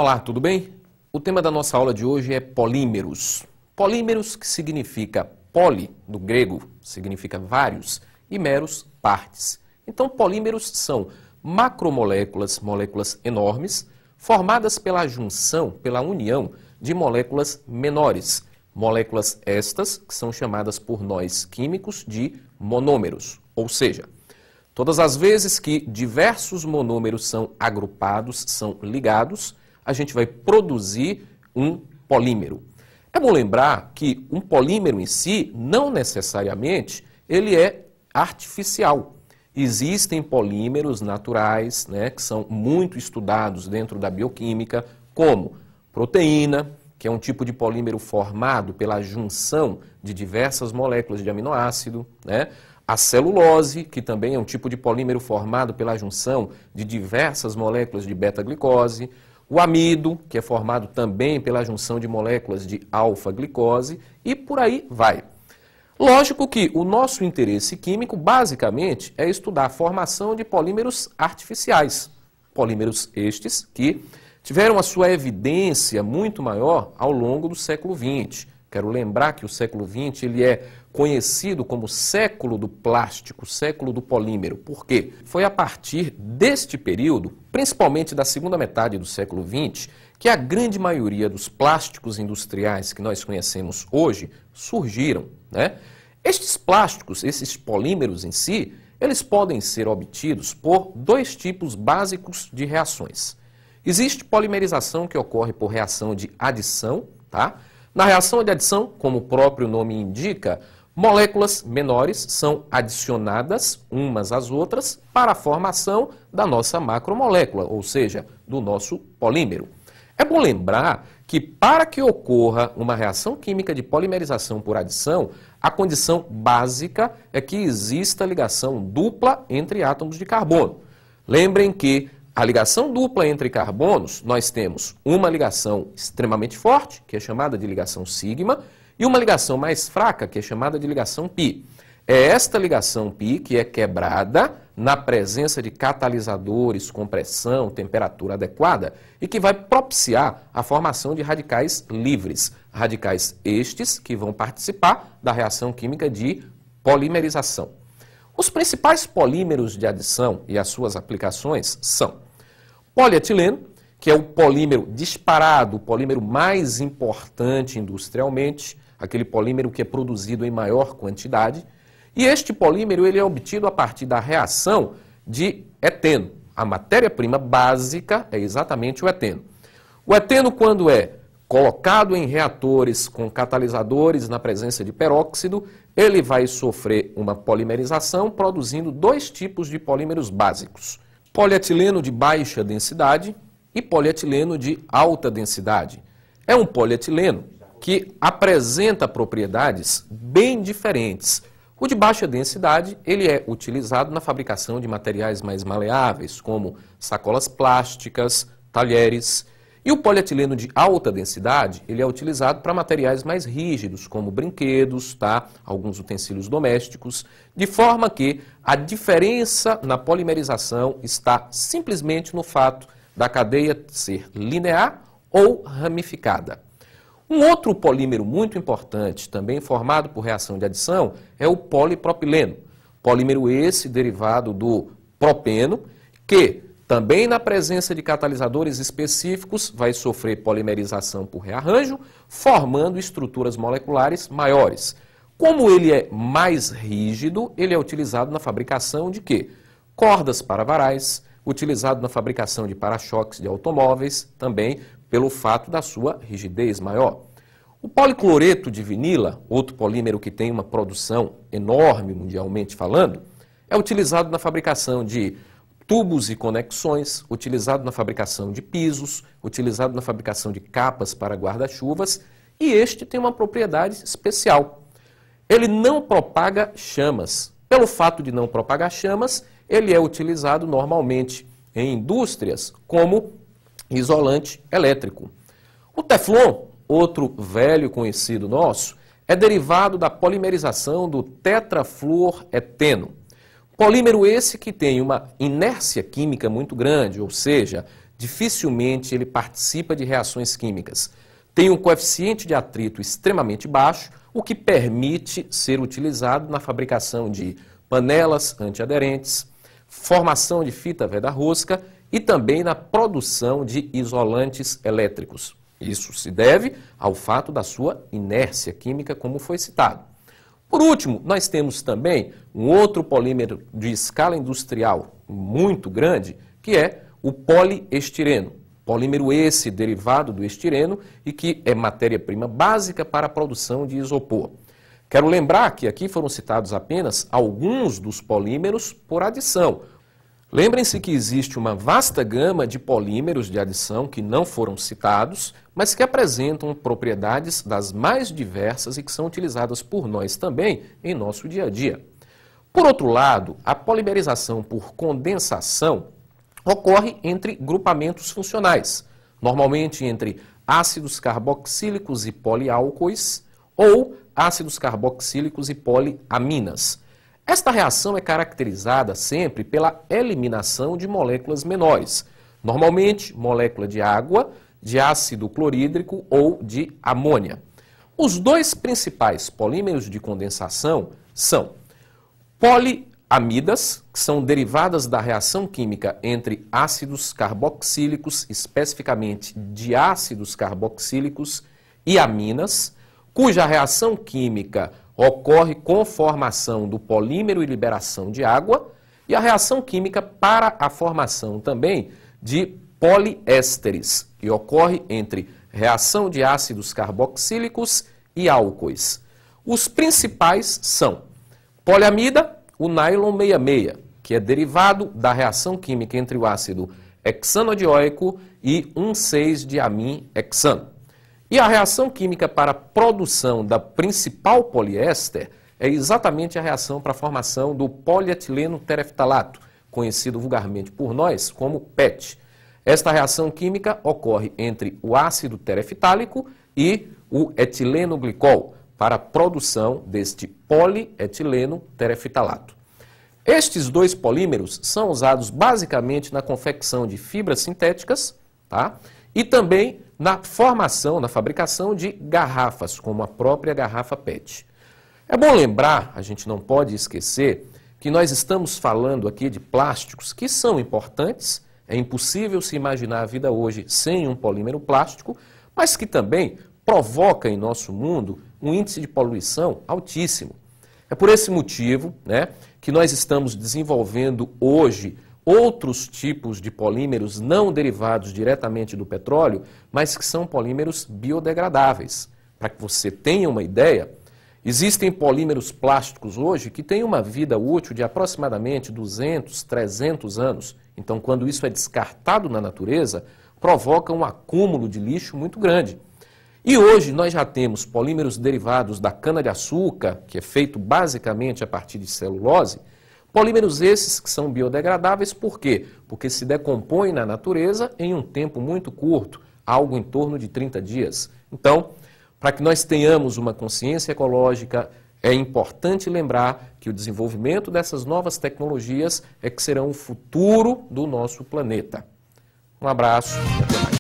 Olá, tudo bem? O tema da nossa aula de hoje é polímeros. Polímeros, que significa poli, do grego, significa vários, e meros, partes. Então, polímeros são macromoléculas, moléculas enormes, formadas pela junção, pela união de moléculas menores. Moléculas estas que são chamadas por nós químicos de monômeros, ou seja, todas as vezes que diversos monômeros são agrupados, são ligados, a gente vai produzir um polímero. É bom lembrar que um polímero em si, não necessariamente, ele é artificial. Existem polímeros naturais, que são muito estudados dentro da bioquímica, como proteína, que é um tipo de polímero formado pela junção de diversas moléculas de aminoácido, A celulose, que também é um tipo de polímero formado pela junção de diversas moléculas de beta-glicose. O amido, que é formado também pela junção de moléculas de alfa-glicose, e por aí vai. Lógico que o nosso interesse químico, basicamente, é estudar a formação de polímeros artificiais. Polímeros estes que tiveram a sua evidência muito maior ao longo do século XX. Quero lembrar que o século XX ele é conhecido como século do plástico, século do polímero. Por quê? Foi a partir deste período, principalmente da segunda metade do século XX, que a grande maioria dos plásticos industriais que nós conhecemos hoje surgiram. Estes plásticos, esses polímeros em si, eles podem ser obtidos por dois tipos básicos de reações. Existe polimerização que ocorre por reação de adição, Na reação de adição, como o próprio nome indica, moléculas menores são adicionadas umas às outras para a formação da nossa macromolécula, ou seja, do nosso polímero. É bom lembrar que para que ocorra uma reação química de polimerização por adição, a condição básica é que exista ligação dupla entre átomos de carbono. Lembrem que a ligação dupla entre carbonos, nós temos uma ligação extremamente forte, que é chamada de ligação sigma, e uma ligação mais fraca, que é chamada de ligação pi. É esta ligação pi que é quebrada na presença de catalisadores com pressão, temperatura adequada, e que vai propiciar a formação de radicais livres. Radicais estes que vão participar da reação química de polimerização. Os principais polímeros de adição e as suas aplicações são polietileno, que é o polímero disparado, o polímero mais importante industrialmente, aquele polímero que é produzido em maior quantidade, e este polímero ele é obtido a partir da reação de eteno. A matéria-prima básica é exatamente o eteno. O eteno, quando é colocado em reatores com catalisadores na presença de peróxido, ele vai sofrer uma polimerização, produzindo dois tipos de polímeros básicos. Polietileno de baixa densidade e polietileno de alta densidade. É um polietileno que apresenta propriedades bem diferentes. O de baixa densidade, ele é utilizado na fabricação de materiais mais maleáveis, como sacolas plásticas, talheres. E o polietileno de alta densidade, ele é utilizado para materiais mais rígidos, como brinquedos, alguns utensílios domésticos, de forma que a diferença na polimerização está simplesmente no fato da cadeia ser linear ou ramificada. Um outro polímero muito importante, também formado por reação de adição, é o polipropileno. Polímero esse derivado do propeno, que também na presença de catalisadores específicos vai sofrer polimerização por rearranjo, formando estruturas moleculares maiores. Como ele é mais rígido, ele é utilizado na fabricação de quê? Cordas para varais, utilizado na fabricação de para-choques de automóveis, também pelo fato da sua rigidez maior. O policloreto de vinila, outro polímero que tem uma produção enorme mundialmente falando, é utilizado na fabricação de tubos e conexões, utilizado na fabricação de pisos, utilizado na fabricação de capas para guarda-chuvas, e este tem uma propriedade especial. Ele não propaga chamas. Pelo fato de não propagar chamas, ele é utilizado normalmente em indústrias como isolante elétrico. O Teflon, outro velho conhecido nosso, é derivado da polimerização do tetrafluoreteno. Polímero esse que tem uma inércia química muito grande, ou seja, dificilmente ele participa de reações químicas. Tem um coeficiente de atrito extremamente baixo, o que permite ser utilizado na fabricação de panelas antiaderentes, formação de fita veda-rosca e também na produção de isolantes elétricos. Isso se deve ao fato da sua inércia química, como foi citado. Por último, nós temos também um outro polímero de escala industrial muito grande, que é o poliestireno. Polímero esse derivado do estireno e que é matéria-prima básica para a produção de isopor. Quero lembrar que aqui foram citados apenas alguns dos polímeros por adição. Lembrem-se que existe uma vasta gama de polímeros de adição que não foram citados, mas que apresentam propriedades das mais diversas e que são utilizadas por nós também em nosso dia a dia. Por outro lado, a polimerização por condensação ocorre entre grupamentos funcionais, normalmente entre ácidos carboxílicos e poliálcois ou ácidos carboxílicos e poliaminas. Esta reação é caracterizada sempre pela eliminação de moléculas menores, normalmente molécula de água, de ácido clorídrico ou de amônia. Os dois principais polímeros de condensação são poliamidas, que são derivadas da reação química entre ácidos carboxílicos, especificamente diácidos carboxílicos, e aminas, cuja reação química ocorre com formação do polímero e liberação de água, e a reação química para a formação também de poliésteres, que ocorre entre reação de ácidos carboxílicos e álcoois. Os principais são poliamida, o nylon 66, que é derivado da reação química entre o ácido hexanodioico e 1,6-diamim-hexano. E a reação química para a produção da principal poliéster é exatamente a reação para a formação do polietileno tereftalato, conhecido vulgarmente por nós como PET. Esta reação química ocorre entre o ácido tereftálico e o etileno glicol para a produção deste polietileno tereftalato. Estes dois polímeros são usados basicamente na confecção de fibras sintéticas, tá? E também na formação, na fabricação de garrafas, como a própria garrafa PET. É bom lembrar, a gente não pode esquecer, que nós estamos falando aqui de plásticos que são importantes, é impossível se imaginar a vida hoje sem um polímero plástico, mas que também provoca em nosso mundo um índice de poluição altíssimo. É por esse motivo, que nós estamos desenvolvendo hoje outros tipos de polímeros não derivados diretamente do petróleo, mas que são polímeros biodegradáveis. Para que você tenha uma ideia, existem polímeros plásticos hoje que têm uma vida útil de aproximadamente 200, 300 anos. Então, quando isso é descartado na natureza, provoca um acúmulo de lixo muito grande. E hoje nós já temos polímeros derivados da cana-de-açúcar, que é feito basicamente a partir de celulose. Polímeros esses que são biodegradáveis, por quê? Porque se decompõem na natureza em um tempo muito curto, algo em torno de 30 dias. Então, para que nós tenhamos uma consciência ecológica, é importante lembrar que o desenvolvimento dessas novas tecnologias é que serão o futuro do nosso planeta. Um abraço e até mais.